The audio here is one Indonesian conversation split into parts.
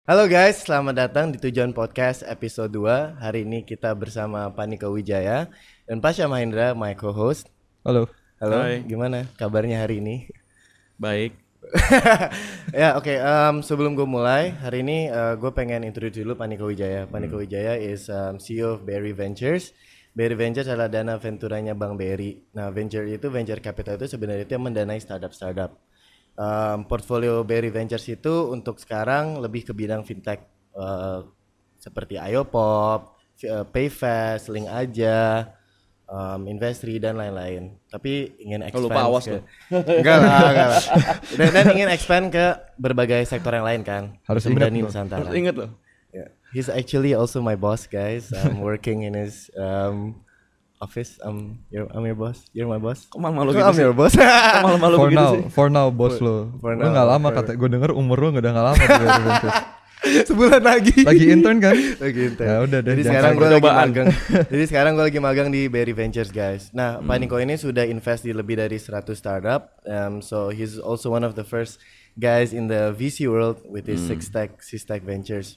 Halo guys, selamat datang di Tujuan Podcast episode 2. Hari ini kita bersama Paniko Wijaya dan Pasha Mahendra, my co-host. Halo. Halo, Hai. gimana kabarnya hari ini? Baik. Ya oke, sebelum gue mulai, hari ini gue pengen introduce dulu Paniko Wijaya. Paniko Wijaya is CEO of Berry Ventures. Berry Ventures adalah dana venturanya Bang Berry. Nah, venture capital itu sebenarnya itu yang mendanai startup. Portfolio Berry Ventures itu untuk sekarang lebih ke bidang fintech, seperti Iopop, Payfast, Link Aja, Investri dan lain-lain. Tapi ingin expand lupa, awas ke lo. enggak lah. Dan ingin expand ke berbagai sektor yang lain kan. Harus Berani ingat loh. Nusantara. Harus inget loh. Yeah. He's actually also my boss, guys. I'm working in his office. I'm your boss. You're my boss. Kok malu-malu Kok gitu I'm sih? your boss? Kok malu-malu For gitu now, sih? for now bos lo. for Lo now, nggak lama for- kata. Gue denger umur lo nggak lama di Berry Ventures. Sebulan lagi. Lagi intern kan? Lagi intern. Ya udah deh, Jadi jangan sekarang gue lagi percobaan. magang. Jadi sekarang gue lagi magang di Berry Ventures, guys. Nah, Paniko ini sudah invest di lebih dari 100 startup. So he's also one of the first guys in the VC world with his Six-Stack Ventures.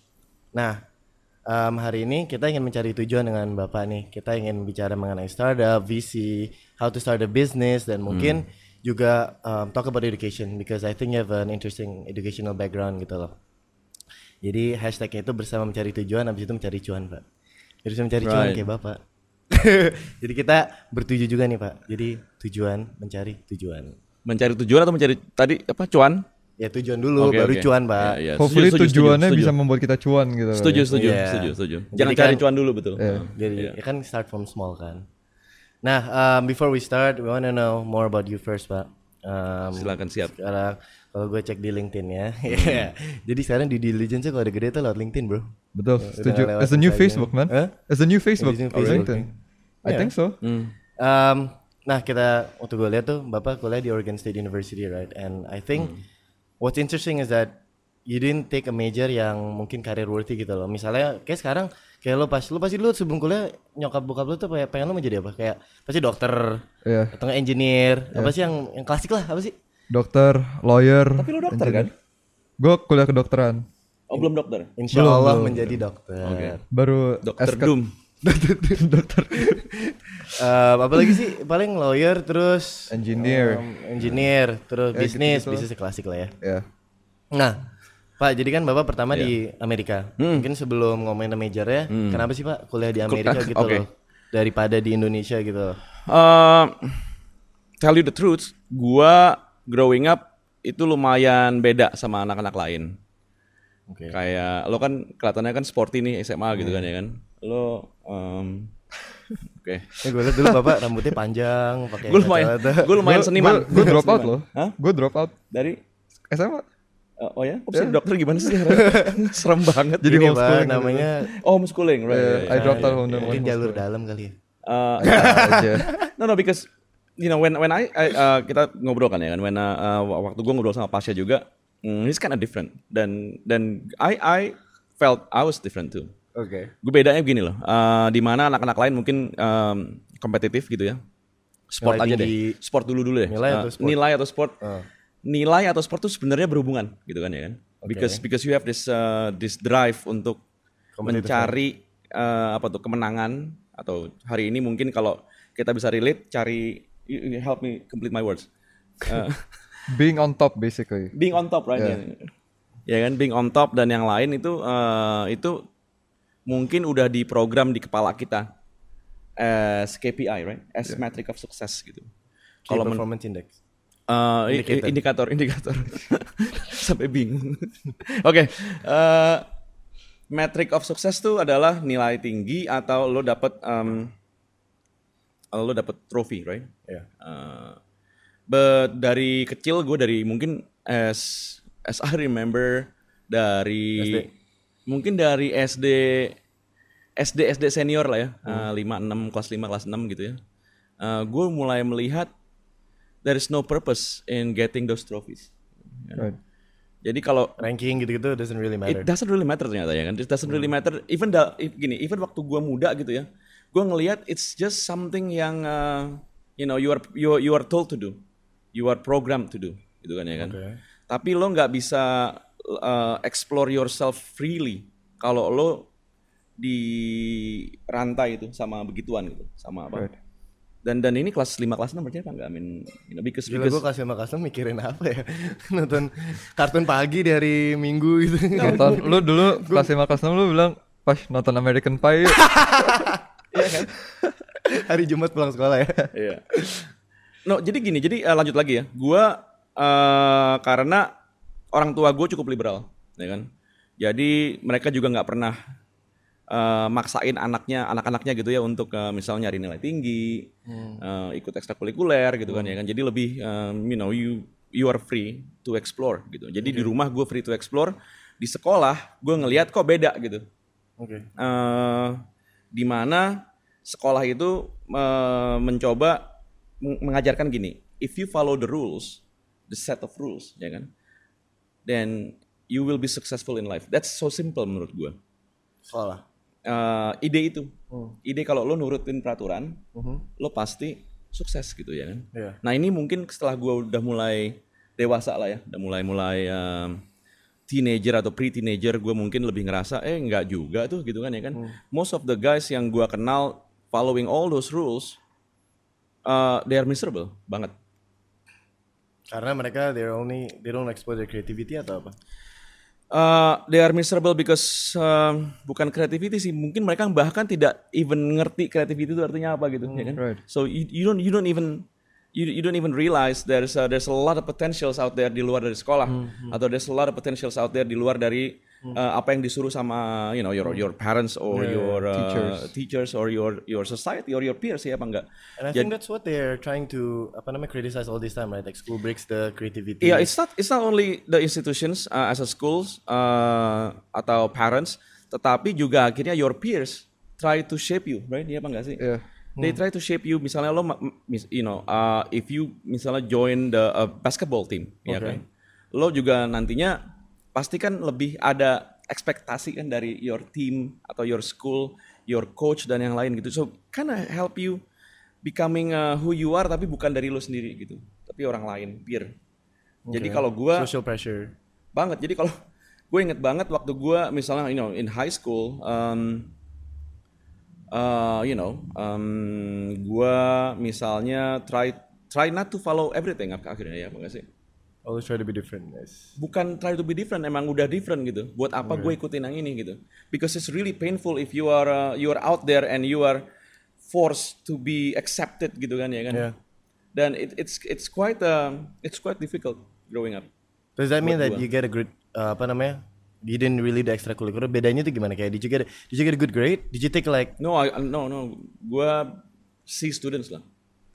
Nah, hari ini kita ingin mencari tujuan dengan Bapak nih. Kita ingin bicara mengenai startup, VC, how to start a business, dan mungkin juga talk about education because I think you have an interesting educational background gitu loh. Jadi hashtagnya itu bersama mencari tujuan, habis itu mencari cuan, Pak. Jadi bisa mencari cuan Right. kayak Bapak. Jadi kita bertuju juga nih, Pak. Jadi tujuan, mencari tujuan. Mencari tujuan atau mencari tadi apa cuan? Ya tujuan dulu, Oke, baru oke. cuan, Pak. Ya, ya. Hopefully Setuju, tujuannya setuju, bisa setuju. membuat kita cuan gitu. Setuju, setuju, Iya. setuju. Jadi Jangan kan- cari cuan dulu betul. Jadi Iya. ya kan start from small kan. Nah, before we start, we wanna know more about you first, Pak. Silakan, siap. Sekarang kalau gue cek di LinkedIn ya. Iya. Jadi sekarang di diligence kalau ada gede tuh lewat LinkedIn, bro. Betul. Setuju. lewat It's the new Instagram. Facebook man. Huh? It's the new Facebook. It's the new Facebook. LinkedIn. I Yeah. think so. Nah kita waktu gue lihat tuh Bapak kuliah di Oregon State University, right? And I think what's interesting is that you didn't take a major yang mungkin career worthy gitu loh. Misalnya kayak sekarang kayak lo pasti lu sebelum kuliah nyokap bokap lu tuh pengen lo menjadi apa? Kayak pasti dokter Iya. atau nggak engineer, apa sih yang klasik lah, apa sih? Dokter, lawyer. Tapi lu dokter kan? Gue kuliah kedokteran. Oh, belum dokter. Insya Allah menjadi dokter. Baru Dokter SK Doom. dokter. Apa lagi sih? Paling lawyer terus Engineer. engineer terus Ya, bisnis, gitu-gitu. bisnis klasik lah ya. Ya. Nah, Pak, jadi kan Bapak pertama di Amerika. Mungkin sebelum ngomongin majornya, kenapa sih Pak kuliah di Amerika gitu Oke. loh? Daripada di Indonesia gitu loh. Tell you the truth, gua growing up itu lumayan beda sama anak-anak lain. Oke. Kayak lo kan kelihatannya kan sporty nih SMA gitu kan ya kan. Lo oke. Gue liat dulu Bapak rambutnya panjang, pakai Gue lumayan seniman. Gue drop out loh. Hah? Gue drop out Dari SMA. oh ya, kok bisa dokter gimana sih? Serem banget. Jadi Ini Pak, homeschooling gitu. namanya Homeschooling, right? Yeah, yeah, I dropped out on mungkin jalur dalam kali ya. aja. No, because you know when I kita ngobrol kan ya kan, waktu gue ngobrol sama Pasha juga, he's kind of different dan I felt I was different too. Oke. Gue bedanya begini loh, di mana anak-anak lain mungkin kompetitif gitu ya. Sport Nilai aja tinggi. deh. Sport dulu deh. Nilai atau sport? Nilai atau sport. Nilai atau sport tuh sebenarnya berhubungan gitu kan ya kan. Because you have this drive untuk mencari kemenangan, atau hari ini mungkin kalau kita bisa relate, cari you help me complete my words. Being on top basically. Being on top, right? Yeah. Ya kan, being on top dan yang lain itu mungkin udah diprogram di kepala kita as KPI, right? As metric of success gitu. Key performance index. Indikator sampai bingung. Oke, metric of success tuh adalah nilai tinggi atau lo dapat trofi, right? Ya. But dari kecil gue dari mungkin as I remember dari SD. mungkin dari SD senior lah ya, 5 6 kelas 5 kelas 6 gitu ya. Gue mulai melihat there is no purpose in getting those trophies. Right. Jadi kalau Ranking gitu-gitu doesn't really matter. it doesn't really matter ternyata ya kan. It doesn't really matter even even waktu gue muda gitu ya. Gue ngelihat it's just something yang you are told to do. You are programmed to do gitu kan ya kan. Okay. Tapi lo nggak bisa explore yourself freely kalau lo di rantai itu sama begituan gitu, sama apa? Right. Dan ini kelas 5 kelas 6 berarti apa enggak? I mean, because Gila, gue kelas 5 kelas 6 mikirin apa ya? Nonton kartun pagi dari Minggu gitu. Nonton, lu dulu kelas 5 kelas 6 lu bilang, pas nonton American Pie yuk." iya kan? Hari Jumat pulang sekolah ya. Iya. No, jadi gini, lanjut lagi ya. Gua karena orang tua gue cukup liberal, ya kan. Jadi mereka juga nggak pernah maksain anak-anaknya gitu ya untuk misalnya nyari nilai tinggi, ikut ekstrakurikuler gitu kan ya kan. Jadi lebih you are free to explore gitu. Jadi di rumah gue free to explore, di sekolah gue ngelihat kok beda gitu. Oke. Di mana sekolah itu mencoba mengajarkan gini, if you follow the rules, the set of rules, ya kan, then you will be successful in life. That's so simple menurut gue. Sekolah. Ide itu, ide kalau lo nurutin peraturan, lo pasti sukses gitu ya kan. Iya. Nah ini mungkin setelah gue udah mulai dewasa lah ya, udah mulai teenager atau pre-teenager, gue mungkin lebih ngerasa enggak juga tuh gitu kan ya kan. Most of the guys yang gue kenal following all those rules, they are miserable banget. Karena mereka they don't explore their creativity atau apa? They are miserable because bukan creativity sih, mungkin mereka bahkan tidak even ngerti creativity itu artinya apa gitu ya kan. Right. So you don't even realize there's a lot of potentials out there di luar dari sekolah, atau there's a lot of potentials out there di luar dari apa yang disuruh sama your parents or your teachers or your society or your peers ya apa enggak. And I think that's what they're trying to criticize all this time, right? Like school breaks the creativity. Yeah, it's not only the institutions as a schools atau parents, tetapi juga akhirnya your peers try to shape you, right? Iya apa enggak sih? Yeah. They try to shape you. Misalnya lo, if you misalnya join the basketball team, ya kan, lo juga nantinya pasti kan lebih ada ekspektasi kan dari your team atau your school, your coach dan yang lain gitu. So kind of help you becoming who you are, tapi bukan dari lo sendiri gitu, tapi orang lain, peer. Jadi kalau gue social pressure banget. Jadi kalau gue inget banget waktu gue misalnya in high school. Gue misalnya try not to follow everything akhirnya ya, apa nggak sih? always try to be different, guys. Bukan try to be different, emang udah different gitu. Buat apa gue ikutin yang ini gitu? Because it's really painful if you are out there and you are forced to be accepted gitu kan ya kan? Yeah. Dan it's quite difficult growing up. Does that mean that you get a good you didn't really do extracurricular? Bedanya tuh gimana? Kayak did you get a good grade? Did you take like No. Gue C students lah.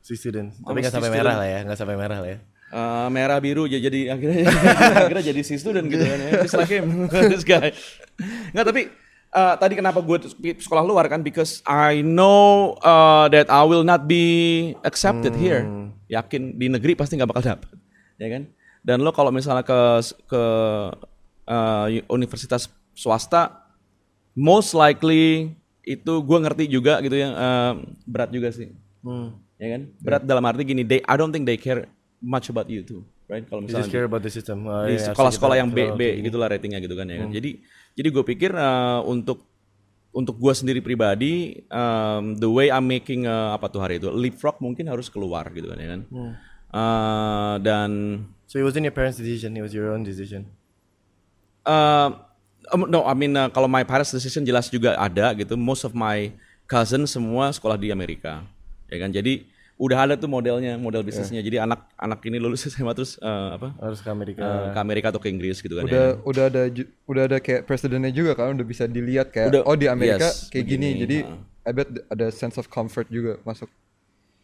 C students? I'm Tapi a nggak C sampai student. merah lah ya, nggak sampai merah lah ya. Merah biru jadi akhirnya jadi C student gitu kan ya. Just like him, this guy. Nggak, tapi tadi kenapa gue sekolah luar kan, because I know that I will not be accepted here. Yakin di negeri pasti nggak bakal dapet, ya kan? Dan lo kalau misalnya ke universitas swasta, most likely itu gue ngerti juga gitu ya, berat juga sih, ya kan? Berat dalam arti gini, I don't think they care much about you too, right? Kalau You misalnya just care about the system. di sekolah-sekolah yang B gitulah ratingnya gitu kan ya kan. Jadi gue pikir untuk gue sendiri pribadi, the way I'm making hari itu leapfrog mungkin harus keluar gitu kan ya kan. Dan So it wasn't your parents' decision, it was your own decision. No, I mean kalau my parents' decision jelas juga ada gitu. Most of my cousins semua sekolah di Amerika, ya kan. Jadi udah ada tuh model bisnisnya. Jadi anak ini lulus SMA terus Harus ke Amerika. ke Amerika atau ke Inggris gitu kan. Udah ada kayak presidennya juga kan, udah bisa dilihat kayak di Amerika kayak gini. Jadi I bet ada sense of comfort juga masuk.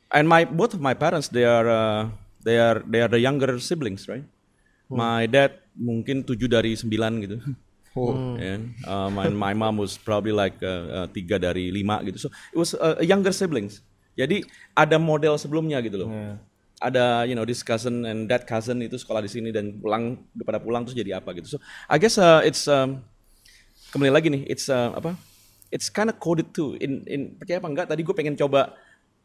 And both of my parents they are the younger siblings, right? My dad mungkin 7 dari 9 gitu. And my mom was probably like 3 dari 5 gitu. So it was younger siblings. Jadi ada model sebelumnya gitu loh. Ada this cousin and that cousin itu sekolah di sini dan pada pulang terus jadi apa gitu. So I guess it's kembali lagi nih, it's kind of coded too. In percaya apa enggak, tadi gue pengen coba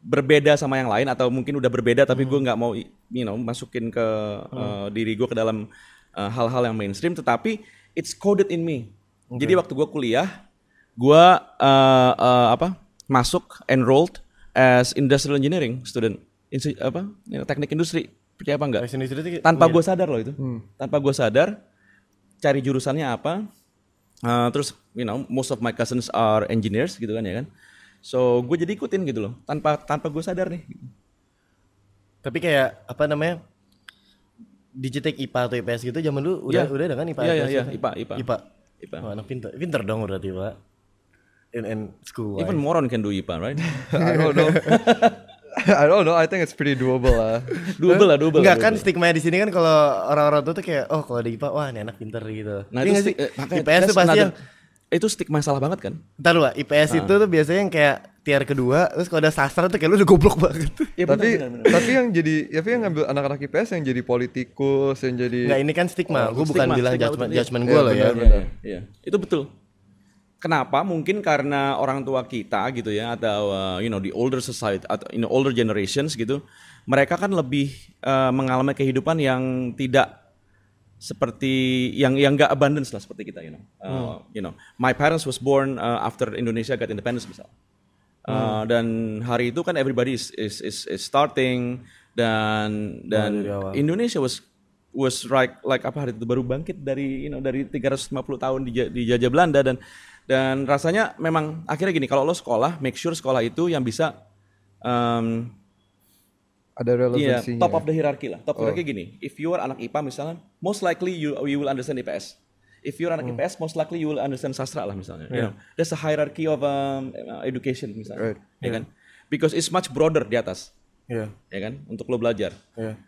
berbeda sama yang lain atau mungkin udah berbeda tapi gue nggak mau masukin ke diri gue ke dalam hal-hal yang mainstream, tetapi it's coded in me. Jadi waktu gue kuliah, gue masuk enrolled as industrial engineering student, teknik industri, percaya apa enggak? Tanpa gue sadar loh itu, tanpa gue sadar, cari jurusannya apa, terus most of my cousins are engineers gitu kan ya kan, so gue jadi ikutin gitu loh, tanpa gue sadar nih. Tapi kayak apa namanya? Digitek IPA atau IPS gitu zaman dulu udah ada kan IPA? Iya, IPA. Oh, anak pinter dong berarti Pak. In school. Even moron can do IPA, right? I don't know. I don't know. I think it's pretty doable lah. Doable. Enggak kan stigma di sini kan kalau orang-orang tuh kayak kakalau di IPA wah ini anak pinter gitu. Nah, itu IPS tuh pasti itu stigma salah banget kan? Ntar lu IPS itu tuh biasanya yang kayak tier kedua, terus kalau ada sastra tuh kayak lu udah goblok banget. Ya, tapi yang ngambil anak-anak IPS yang jadi politikus, yang jadi Enggak, ini kan stigma. Gue bukan bilang judgement gue loh ya. Iya. Itu betul. Kenapa? Mungkin karena orang tua kita gitu ya, atau the older society atau older generations gitu, mereka kan lebih mengalami kehidupan yang tidak seperti yang enggak abundance lah seperti kita, my parents was born after Indonesia got independence misal. Dan hari itu kan everybody is starting dan Indonesia was like apa hari itu baru bangkit dari dari 350 tahun dijajah Belanda, dan rasanya memang akhirnya gini, kalau lo sekolah make sure sekolah itu yang bisa ada relevansinya. Top of the hierarchy lah. Top hierarchy gini, if you are anak IPA misalnya, most likely you will understand IPS. If you're anak IPS, most likely you will understand sastra lah misalnya. There's a hierarchy of education misalnya, ya kan? Because it's much broader di atas, ya kan? Untuk lo belajar.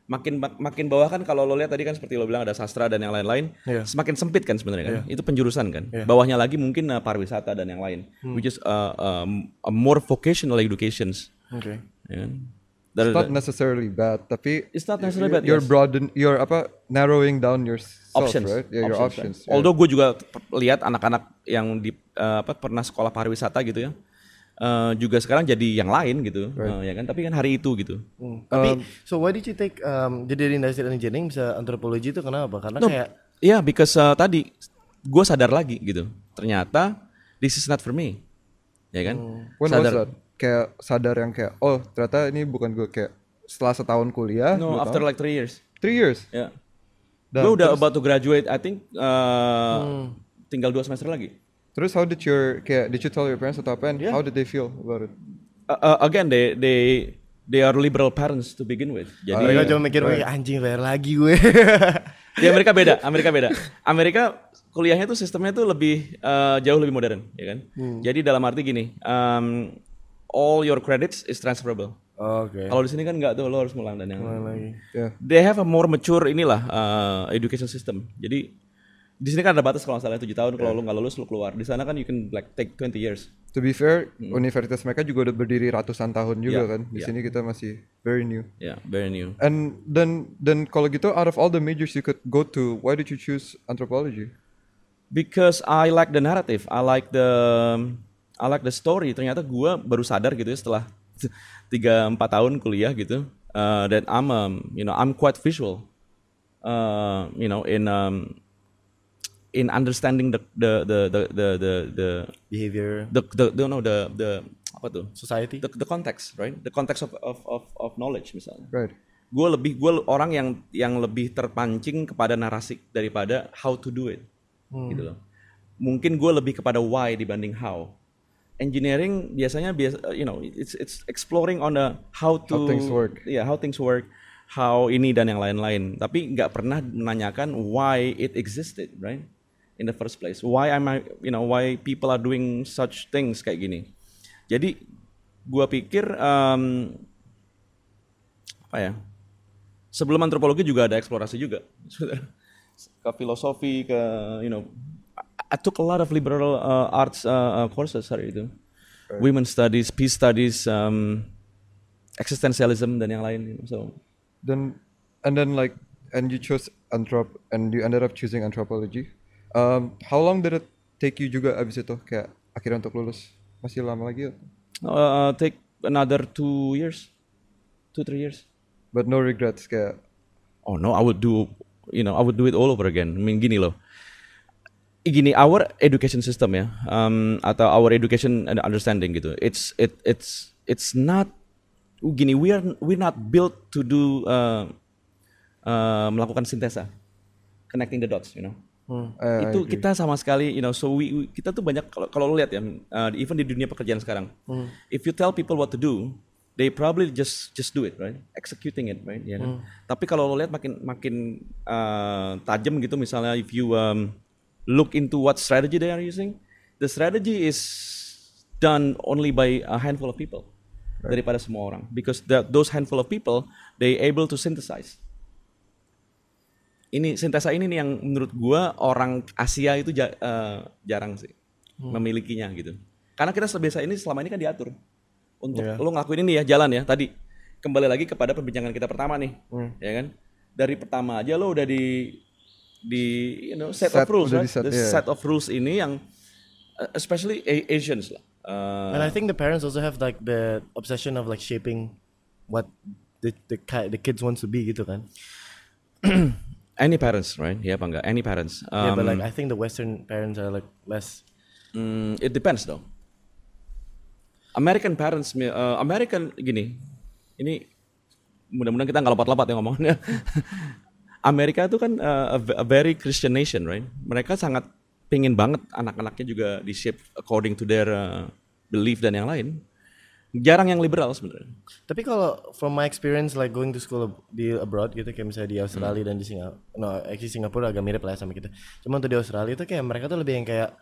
Makin bawah kan kalau lo lihat tadi kan seperti lo bilang ada sastra dan yang lain-lain, semakin sempit kan sebenarnya kan? Itu penjurusan kan? Bawahnya lagi mungkin pariwisata dan yang lain, which is a more vocational educations. Ya kan? It's not necessarily bad, tapi it's not necessarily bad. You're narrowing down your options, right? Yeah, your options. Right? Although gue juga lihat anak-anak yang pernah sekolah pariwisata gitu ya, juga sekarang jadi yang lain gitu, ya kan? Tapi kan hari itu gitu. Tapi so why did you take jadi industrial engineering bisa antropologi itu kenapa? Karena because tadi gue sadar lagi gitu, ternyata this is not for me, ya kan? When was that? Kayak sadar yang kayak ternyata ini bukan gue, kayak setelah setahun kuliah. No, after like 3 years. 3 years? Ya. Gue udah about to graduate, I think tinggal 2 semester lagi. Terus did you tell your parents atau apa, and how did they feel about it? Again, they are liberal parents to begin with. Jadi mereka cuma mikir anjing bayar lagi gue. Di Amerika beda. Amerika kuliahnya tuh sistemnya tuh lebih jauh lebih modern, ya kan? Jadi dalam arti gini, all your credits is transferable. Kalau di sini kan enggak tuh, lo harus ngulang dan yang lain. They have a more mature education system. Jadi di sini kan ada batas kalau nggak salah 7 tahun, kalau lo nggak lulus lo keluar. Di sana kan you can like take 20 years. To be fair, universitas mereka juga udah berdiri ratusan tahun juga kan. Di sini kita masih very new. Very new. And then kalau gitu, out of all the majors you could go to, why did you choose anthropology? Because I like the narrative, I like the story. Ternyata gue baru sadar gitu ya setelah 3-4 tahun kuliah gitu, that I'm quite visual, in understanding the behavior, the apa tuh, society, the context, right? The context of knowledge misalnya. Right. Gue orang yang lebih terpancing kepada narasi daripada how to do it, gitu loh. Mungkin gue lebih kepada why dibanding how. Engineering biasanya it's exploring on how things work. How things work, how ini dan yang lain-lain. Tapi nggak pernah menanyakan why it existed, right? In the first place. Why why people are doing such things kayak gini. Jadi gua pikir sebelum antropologi juga ada eksplorasi juga. Ke filosofi, ke I took a lot of liberal arts courses hari itu. Right. Women studies, peace studies, existentialism dan yang lain. So and you chose and you ended up choosing anthropology. How long did it take you juga abis itu kayak akhirnya untuk lulus? Masih lama lagi? Take another 2 years, 2-3 years. But no regrets kayak? Oh no, I would do I would do it all over again. I mean gini loh. Gini, our education system ya, atau our education and understanding gitu. It's not gini. We're not built to do melakukan sintesa, connecting the dots, Itu kita sama sekali, so kita tuh banyak kalau lo lihat ya, even di dunia pekerjaan sekarang, if you tell people what to do, they probably just do it, right? Executing it, right? Tapi kalau lo lihat makin tajam gitu, misalnya if you look into what strategy they are using, the strategy is done only by a handful of people daripada semua orang, because those handful of people they able to synthesize. Ini sintesa ini nih yang menurut gua orang Asia itu jarang sih memilikinya gitu. Karena kita biasa ini selama ini kan diatur untuk lo ngelakuin ini ya, jalan ya. Tadi kembali lagi kepada perbincangan kita pertama nih, ya kan? Dari pertama aja lo udah di set of rules, right? Set of rules ini yang especially Asians lah. And I think the parents also have like the obsession of like shaping what the kids wants to be gitu kan. Any parents, right? Ya apa enggak? Any parents. Yeah, but like I think the Western parents are like less. It depends though. American parents, American gini. Ini mudah-mudahan kita nggak lompat-lompat ya ngomongnya. Amerika itu kan a very Christian nation, right? Mereka sangat pingin banget anak-anaknya juga di shape according to their belief dan yang lain. Jarang yang liberal sebenarnya. Tapi kalau from my experience like going to school di abroad gitu, kayak misalnya di Australia dan di Singapura, actually Singapura agak mirip lah ya sama kita. Cuma untuk di Australia itu kayak mereka tuh lebih yang kayak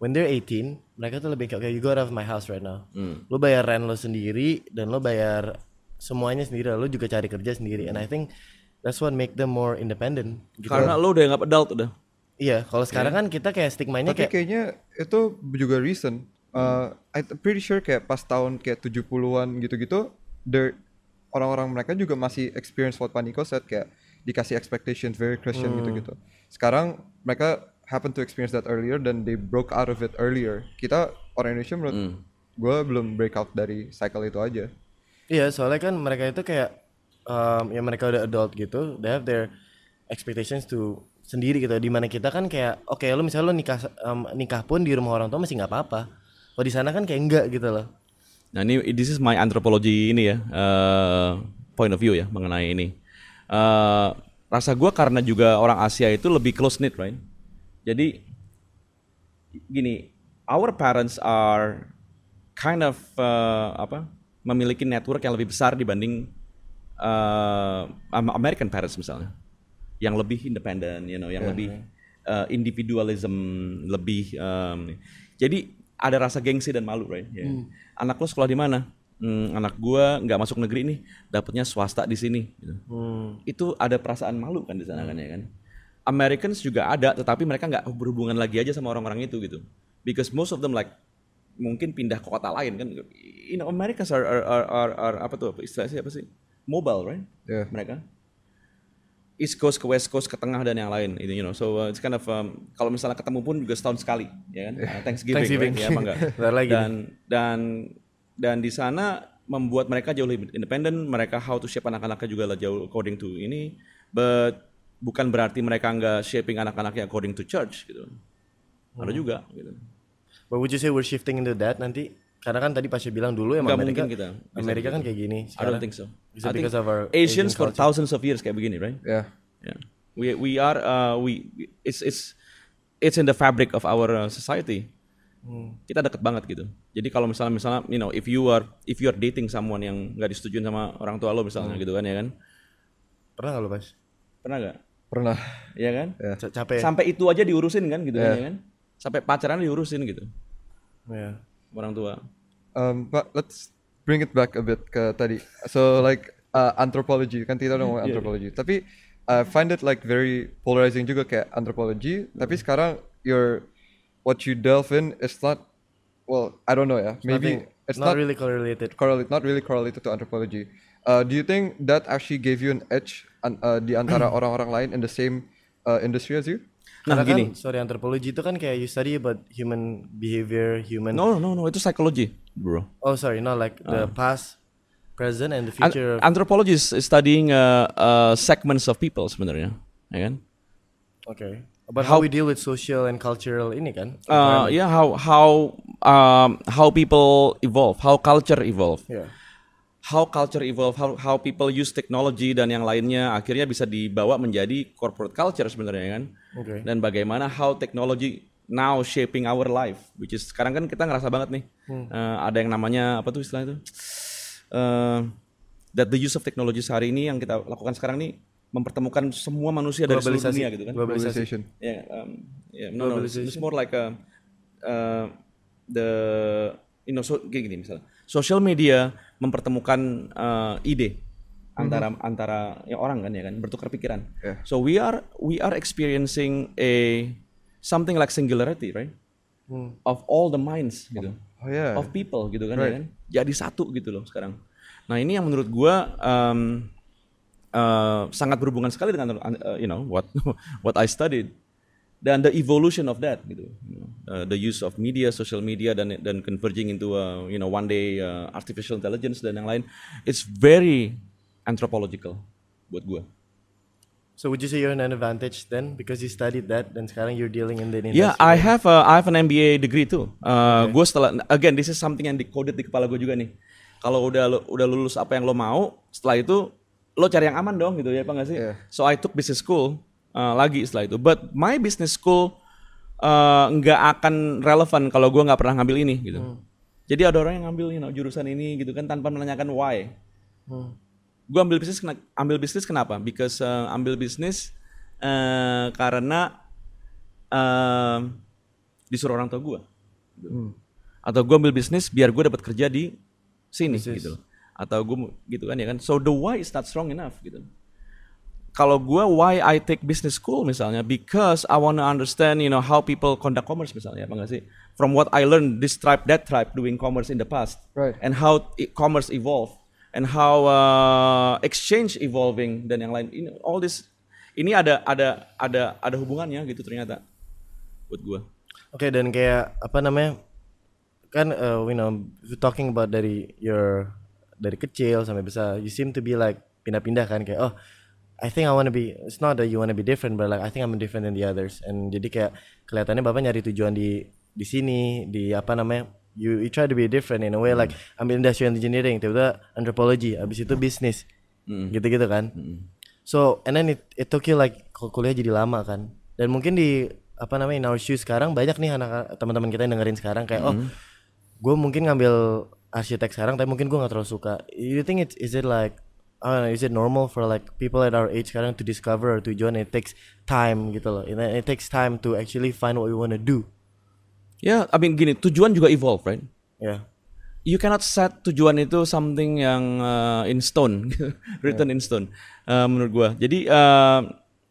when they're 18, mereka tuh lebih kayak you go out of my house right now. Lo bayar rent lo sendiri dan lo bayar semuanya sendiri, lo juga cari kerja sendiri. And I think that's what make them more independent. Gitu. Karena lo udah nggak adult udah. Iya, kalau sekarang kan kita kayak stigmanya tapi kayak kayaknya itu juga reason. I'm pretty sure kayak pas tahun kayak 70-an gitu-gitu, orang-orang mereka juga masih experience what Paniko said, kayak dikasih expectations very Christian gitu-gitu. Sekarang mereka happen to experience that earlier dan they broke out of it earlier. Kita orang Indonesia menurut gue belum break out dari cycle itu aja. Iya, soalnya kan mereka itu kayak ya mereka udah adult gitu, they have their expectations to sendiri gitu. Dimana kita kan kayak oke, lo misalnya lo nikah pun di rumah orang tua masih nggak apa-apa. Kalau di sana kan kayak enggak gitu loh. Nah ini this is my anthropology ini ya, point of view ya mengenai ini. Rasa gue karena juga orang Asia itu lebih close knit, right? Jadi gini, our parents are kind of memiliki network yang lebih besar dibanding American parents misalnya, yang lebih independen, yang lebih individualism, lebih jadi ada rasa gengsi dan malu, right? Anak lo sekolah di mana? Anak gua nggak masuk negeri nih, dapetnya swasta di sini. Gitu. Itu ada perasaan malu kan di sana kan ya kan? Americans juga ada, tetapi mereka nggak berhubungan lagi aja sama orang-orang itu gitu. Because most of them like mungkin pindah ke kota lain kan? Americans are apa tuh? Istilahnya apa sih? Mobile, right? Yeah. Mereka East Coast ke West Coast ke tengah dan yang lain, so it's kind of kalau misalnya ketemu pun juga setahun sekali, ya kan? Thanksgiving. Right? Ya apa enggak? dan di sana membuat mereka jauh lebih independen, mereka how to shape anak-anaknya juga lah jauh according to ini, but bukan berarti mereka enggak shaping anak-anaknya according to church gitu. Ada juga gitu. But would you say we're shifting into that nanti? Karena kan tadi Pasha bilang dulu emang Amerika kan kayak gini. I don't think so. I think of our Asians for thousands of years kayak begini, right? Yeah. We are it's in the fabric of our society. Kita deket banget gitu. Jadi kalau misalnya if you are dating someone yang nggak disetujuin sama orang tua lo misalnya gitu kan ya kan? Pernah nggak lo Pas? Pernah nggak? Pernah. Iya kan? Capek. Sampai itu aja diurusin kan gitu kan ya kan? Sampai pacaran diurusin gitu. Yeah. Orang tua. But let's bring it back a bit ke tadi. So like anthropology kan kita udah ngomong anthropology. Tapi I find it like very polarizing juga kayak anthropology. Tapi sekarang what you delve in is not, well, I don't know ya. Maybe it's not really correlated. Not really correlated to anthropology. Do you think that actually gave you an edge di antara orang-orang lain in the same industry as you? Nah gini, anthropology itu kan kayak you study about human behavior, No, itu psychology, bro. Oh sorry, not like the past, present, and the future. Anthropology is studying segments of people sebenarnya, ya kan? Okay. About how we deal with social and cultural ini kan? Yeah, how people evolve, how culture evolve. Yeah. How culture evolve, how people use technology dan yang lainnya akhirnya bisa dibawa menjadi corporate culture sebenarnya kan. Okay. Dan bagaimana how technology now shaping our life, which is sekarang kan kita ngerasa banget nih ada yang namanya apa tuh istilah itu, that the use of technology hari ini yang kita lakukan sekarang nih mempertemukan semua manusia dari seluruh dunia gitu kan. Globalization. No, it's more like kayak gini misalnya. Social media mempertemukan ide antara ya orang kan ya kan, bertukar pikiran. Yeah. So we are experiencing something like singularity, right? Of all the minds gitu. Oh yeah. Of people gitu kan, Right. ya kan? Jadi satu gitu loh sekarang. Nah, ini yang menurut gua sangat berhubungan sekali dengan what I studied dan the evolution of that gitu. The use of media, social media dan converging into one day artificial intelligence dan yang lain. It's very anthropological buat gua. So would you say you're an advantage then because you studied that dan sekarang you're dealing in the industry? Yeah, I have an MBA degree too. Gue setelah again this is something yang decoded di kepala gue juga nih. Kalau udah lulus apa yang lo mau, setelah itu lo cari yang aman dong gitu ya, apa nggak sih? Yeah. So I took business school lagi setelah itu. But my business school nggak akan relevan kalau gue nggak pernah ngambil ini gitu. Jadi ada orang yang ngambil jurusan ini gitu kan tanpa menanyakan why. Gue ambil bisnis kenapa? Because ambil bisnis karena disuruh orang tua gue. Atau gue ambil bisnis biar gue dapat kerja di sini gitu. Atau gue gitu kan ya kan. So the why is not strong enough gitu. Kalau gue why I take business school misalnya because I want to understand how people conduct commerce misalnya, apa nggak sih? From what I learned this tribe that tribe doing commerce in the past, Right. and how commerce evolve, and how exchange evolving dan yang lain. All this ini ada hubungannya gitu ternyata buat gue. Oke, dan kayak apa namanya? Kan we're talking about dari kecil sampai besar, you seem to be like pindah-pindah kan kayak I think I want to be, it's not that you want to be different, but like I think I'm different than the others. And jadi kayak kelihatannya Bapak nyari tujuan di sini, di apa namanya, you try to be different in a way, like ambil industrial engineering, tiba-tiba anthropology, abis itu bisnis, gitu-gitu kan. So, and then it took you like kuliah jadi lama kan. Dan mungkin di apa namanya, in our shoes sekarang banyak nih teman-teman kita yang dengerin sekarang kayak gue mungkin ngambil arsitek sekarang, tapi mungkin gue nggak terlalu suka. You think is it like I don't know, is it normal for like people at our age sekarang to discover tujuan? It takes time gitu loh. It takes time to actually find what we want to do. Ya, I mean gini, tujuan juga evolve, right? Yeah. You cannot set tujuan itu something yang in stone, written in stone, menurut gua. Jadi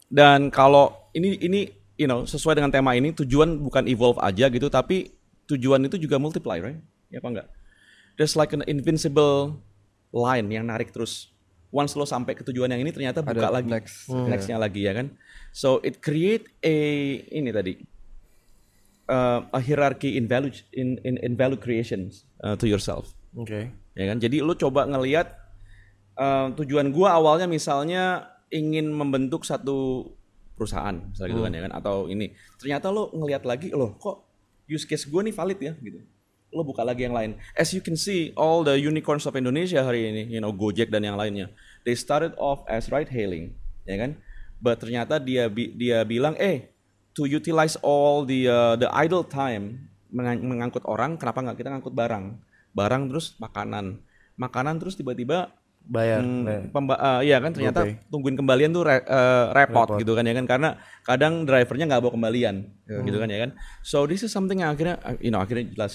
dan kalau ini sesuai dengan tema ini, tujuan bukan evolve aja gitu, tapi tujuan itu juga multiply, right? Ya apa enggak? There's like an invincible line yang narik terus. Once lo sampai ke tujuan yang ini ternyata buka lagi nextnya lagi ya kan. So it create a hierarchy in value creation to yourself. Okay. Ya kan. Jadi lo coba ngelihat tujuan gua awalnya misalnya ingin membentuk satu perusahaan misalnya gitu kan ya kan, atau ini ternyata lo ngelihat lagi kok use case gua nih valid ya gitu. Lo buka lagi yang lain. As you can see, all the unicorns of Indonesia hari ini, Gojek dan yang lainnya, they started off as ride hailing, ya kan? But ternyata dia bilang, to utilize all the idle time mengangkut orang, kenapa nggak kita ngangkut barang terus makanan terus tiba-tiba bayar. Iya kan ternyata tungguin kembalian tuh repot gitu kan ya kan, karena kadang drivernya nggak bawa kembalian gitu kan ya kan. So this is something yang akhirnya jelas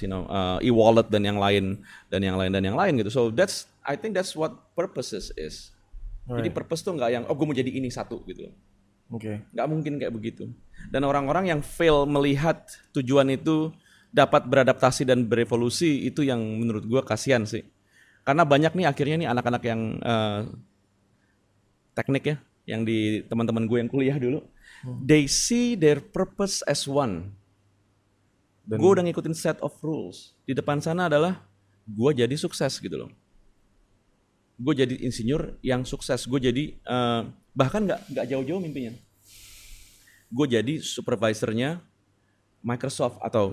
e-wallet dan yang lain gitu. So I think that's what purposes is. Right. Jadi purpose tuh nggak yang gue mau jadi ini satu gitu. Oke. Nggak mungkin kayak begitu. Dan orang-orang yang fail melihat tujuan itu dapat beradaptasi dan berevolusi, itu yang menurut gue kasihan sih. Karena banyak nih akhirnya nih anak-anak yang teknik ya, yang di teman-teman gue yang kuliah dulu, they see their purpose as one. Gue udah ngikutin set of rules. Di depan sana adalah gue jadi sukses gitu loh. Gue jadi insinyur yang sukses. Gue jadi bahkan nggak jauh-jauh mimpinya. gue jadi supervisornya Microsoft atau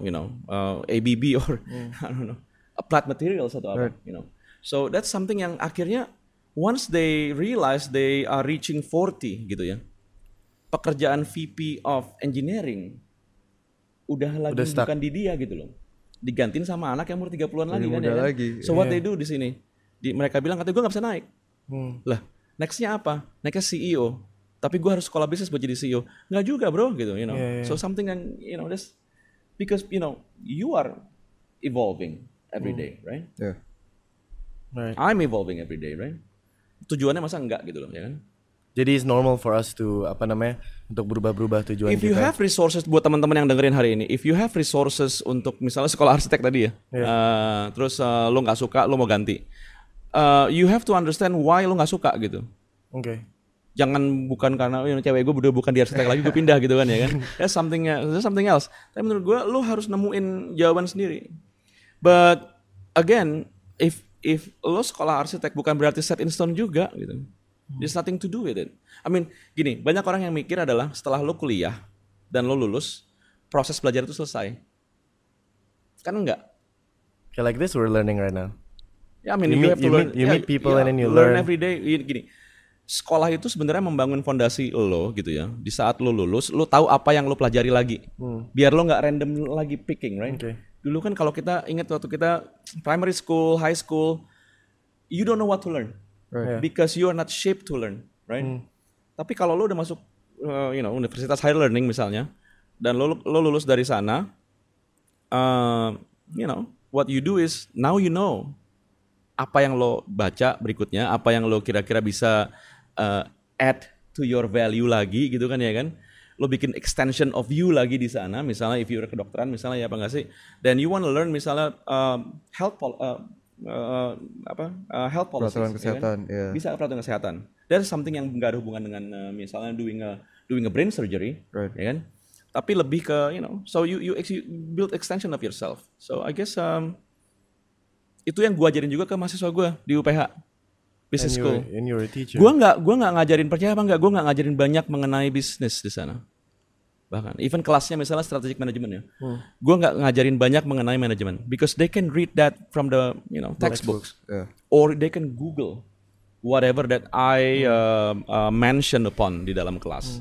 ABB or I don't know, Applied Materials atau apa, So that's something yang akhirnya once they realize they are reaching 40 gitu ya, pekerjaan VP of Engineering udah bukan di dia gitu loh, digantiin sama anak yang umur 30-an lagi kan ya kan? So what they do di sini, mereka bilang katanya gue nggak bisa naik. Lah nextnya apa? Nextnya CEO. Tapi gue harus sekolah bisnis buat jadi CEO. Nggak juga bro gitu, So something yang that's because you are evolving every day, right? Yeah. Right. I'm evolving every day, right? Tujuannya masa enggak gitu loh, ya kan? Jadi it's normal for us to untuk berubah-berubah tujuan If you kita. have resources buat teman-teman yang dengerin hari ini, if you have resources untuk misalnya sekolah arsitek tadi ya, terus lo nggak suka, lo mau ganti, you have to understand why lo nggak suka gitu. Oke. Jangan bukan karena cewek gue udah bukan di arsitek lagi gue pindah gitu kan ya kan. That's something else. Tapi menurut gue lo harus nemuin jawaban sendiri. But again, if lo sekolah arsitek bukan berarti set in stone juga gitu. There's nothing to do with it. I mean, gini, banyak orang yang mikir adalah setelah lo kuliah dan lo lulus, proses belajar itu selesai. Kan enggak. Okay, like this we're learning right now. Ya, I mean, you have to learn. You meet people and then you learn every day. Gini, sekolah itu sebenarnya membangun fondasi lo gitu ya. Di saat lo lulus, lo tahu apa yang lo pelajari lagi. Biar lo nggak random lagi picking, right? Okay. Dulu kan kalau kita ingat waktu kita primary school, high school, you don't know what to learn. Right. Because you are not shaped to learn, right? Tapi kalau lo udah masuk, universitas higher learning misalnya, dan lo lulus dari sana, what you do is now you know apa yang lo baca berikutnya, apa yang lo kira-kira bisa add to your value lagi, gitu kan ya kan? Lo bikin extension of you lagi di sana, misalnya if you're kedokteran misalnya ya apa nggak sih? Then you want to learn misalnya health policies, peraturan kesehatan, ya kan? Bisa peraturan kesehatan. That's something yang nggak ada hubungan dengan misalnya doing a brain surgery, right. ya kan? Tapi lebih ke so you build extension of yourself. So I guess itu yang gua ajarin juga ke mahasiswa gua di UPH Business School. And you're a teacher. Gua nggak ngajarin, percaya apa nggak? Gua nggak ngajarin banyak mengenai bisnis di sana. Bahkan even kelasnya misalnya strategic management ya, gue nggak ngajarin banyak mengenai manajemen, because they can read that from the textbooks, or they can Google whatever that I mention upon di dalam kelas,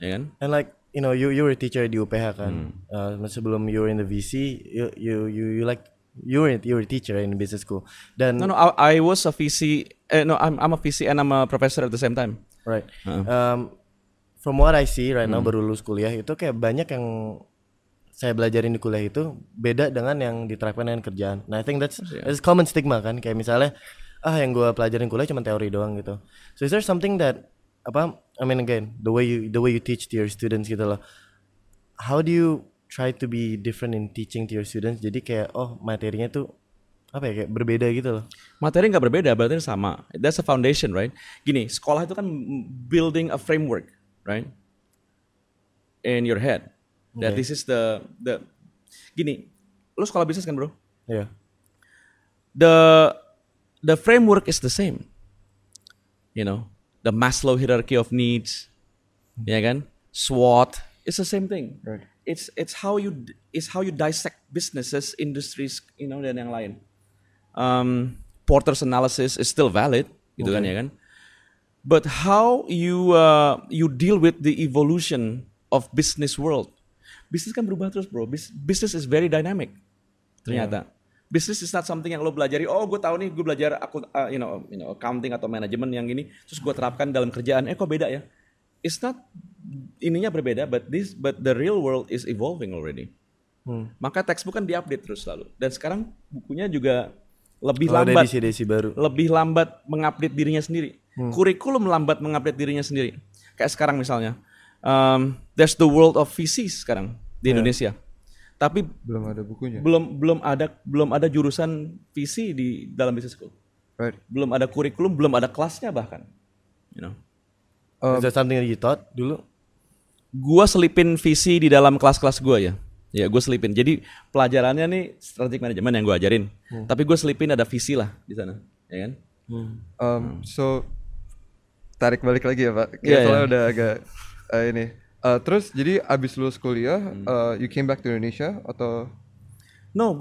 ya kan? And like you were a teacher di UPH kan, sebelum you were in the VC, you were a teacher in business school. Dan no, I was a VC. I'm a VC and I'm a professor at the same time. Right. From what I see right now, baru lulus kuliah itu kayak banyak yang saya belajarin di kuliah itu beda dengan yang diterapkan dengan kerjaan. Nah, I think that's common stigma kan, kayak misalnya yang gue pelajarin kuliah cuma teori doang gitu. So is there something that I mean again, the way you teach to your students gitu loh. How do you try to be different in teaching to your students? Jadi kayak materinya tuh kayak berbeda gitu loh. Materi nggak berbeda, berarti sama. That's a foundation, right? Gini, sekolah itu kan building a framework, right? In your head. That this is the gini, lu sekolah bisnis kan, bro? Yeah. The framework is the same. The Maslow hierarchy of needs, ya kan? SWOT, it's the same thing. Right. It's how you dissect businesses, industries, dan yang lain. Porter's analysis is still valid, gitu kan ya kan? But how you deal with the evolution of business world? Bisnis kan berubah terus, bro. Business is very dynamic. Ternyata, business is not something yang lo belajari. Oh, gue tahu nih, gue belajar accounting atau manajemen yang ini, terus gue terapkan dalam kerjaan. Kok beda ya? It's not ininya berbeda, but the real world is evolving already. Maka textbook kan diupdate terus selalu. Dan sekarang bukunya juga lebih lambat. Edisi baru. Lebih lambat mengupdate dirinya sendiri. Kurikulum lambat mengupdate dirinya sendiri. Kayak sekarang misalnya, there's the world of VCs sekarang di Indonesia. Tapi belum ada bukunya. Belum ada jurusan VC di dalam business school. Right. Belum ada kurikulum, belum ada kelasnya bahkan. Is that something that you taught dulu? Gua selipin VC di dalam kelas-kelas gua ya. Ya, gue selipin. Jadi pelajarannya nih strategic management yang gue ajarin. Tapi gue selipin ada visi lah di sana, ya kan? So tarik balik lagi ya Pak. Soalnya udah agak ini. Terus jadi abis lulus kuliah, you came back to Indonesia atau? No,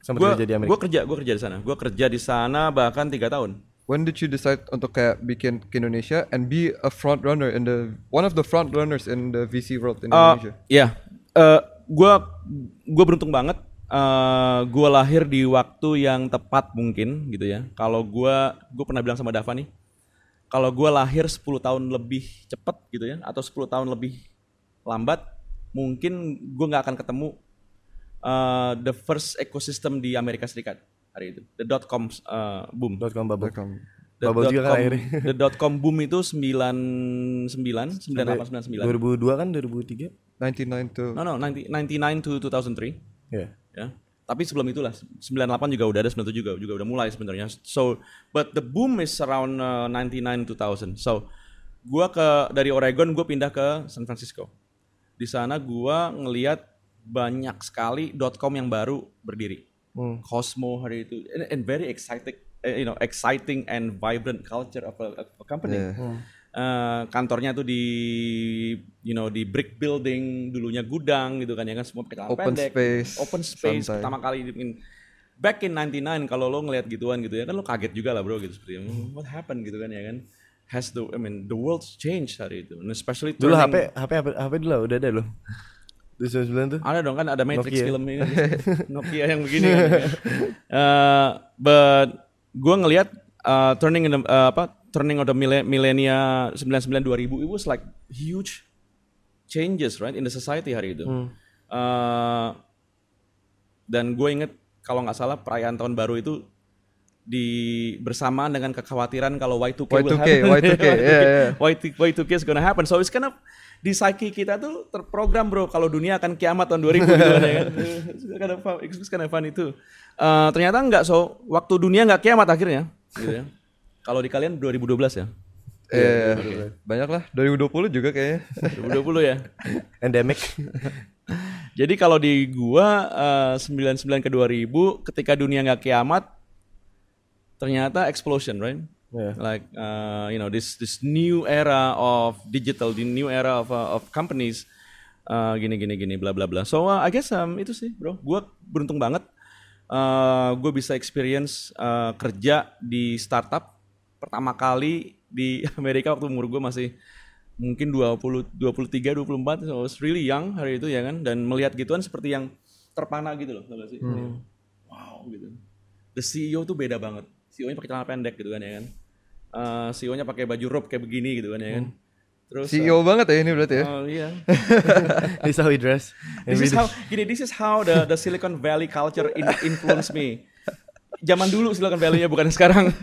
Sempat kerja di Amerika. Gue kerja di sana. Gue kerja di sana bahkan 3 tahun. When did you decide untuk kayak bikin ke Indonesia and be a front runner in one of the front runners in the VC world in Indonesia? Gue beruntung banget. Gue lahir di waktu yang tepat mungkin gitu ya. Kalau gue pernah bilang sama Dava nih, kalau gue lahir 10 tahun lebih cepat gitu ya, atau 10 tahun lebih lambat, mungkin gue nggak akan ketemu the first ecosystem di Amerika Serikat hari itu, the .com boom. .com bubble. The Bubble juga kan akhirnya. The .com boom itu 98, 99. 2002 kan 2003? 99 to 99 to 2003. Yeah. Ya. Tapi sebelum itulah 98 juga udah ada, 97 juga udah mulai sebenarnya. So, but the boom is around 99 2000. So, dari Oregon gue pindah ke San Francisco. Di sana gue ngelihat banyak sekali .com yang baru berdiri. Cosmo hari itu and very exciting and vibrant culture of a company. Kantornya tuh di brick building, dulunya gudang gitu kan ya kan, semua pakai celana pendek, open space santai. Pertama kali back in 99 kalau lo ngelihat gituan gitu ya kan lo kaget juga lah bro gitu, seperti what happened gitu kan ya kan, the world's changed hari itu, and especially dulu HP dulu udah ada loh. 2009 tuh ada dong kan, ada Matrix Nokia. film ini Nokia yang begini kan ya. But gue ngelihat turning of the millennia 99 2000, it was like huge changes right in the society hari itu. Dan gue inget kalau nggak salah perayaan tahun baru itu bersamaan dengan kekhawatiran kalau Y2K will happen. Y2K is gonna happen. So it's kind of di psyche kita tuh terprogram bro, kalau dunia akan kiamat tahun 2000 gitu kan ya kan. It's kind of fun itu. Ternyata enggak, so waktu dunia nggak kiamat akhirnya gitu ya. Kalau di kalian 2012 ya? Banyak lah, 2020 juga kayaknya. 2020 ya? Endemic. Jadi kalau di gua 99 ke 2000 ketika dunia nggak kiamat, ternyata explosion, right? Yeah. Like this new era of digital, the new era of companies, gini bla bla bla. So I guess itu sih bro, gua beruntung banget. Gue bisa experience kerja di startup pertama kali di Amerika waktu umur gue masih mungkin 23, 24, so I was really young hari itu ya kan, dan melihat gituan seperti yang terpana gitu loh, tau gak sih? Wow gitu. The CEO tuh beda banget, CEO-nya pakai celana pendek gitu kan ya kan, CEO-nya pakai baju robe kayak begini gitu kan ya kan. Terus CEO banget ya ini berarti ya? Oh iya. This is how we dress. This is how the Silicon Valley culture influence me. Zaman dulu Silicon Valley-nya bukan sekarang.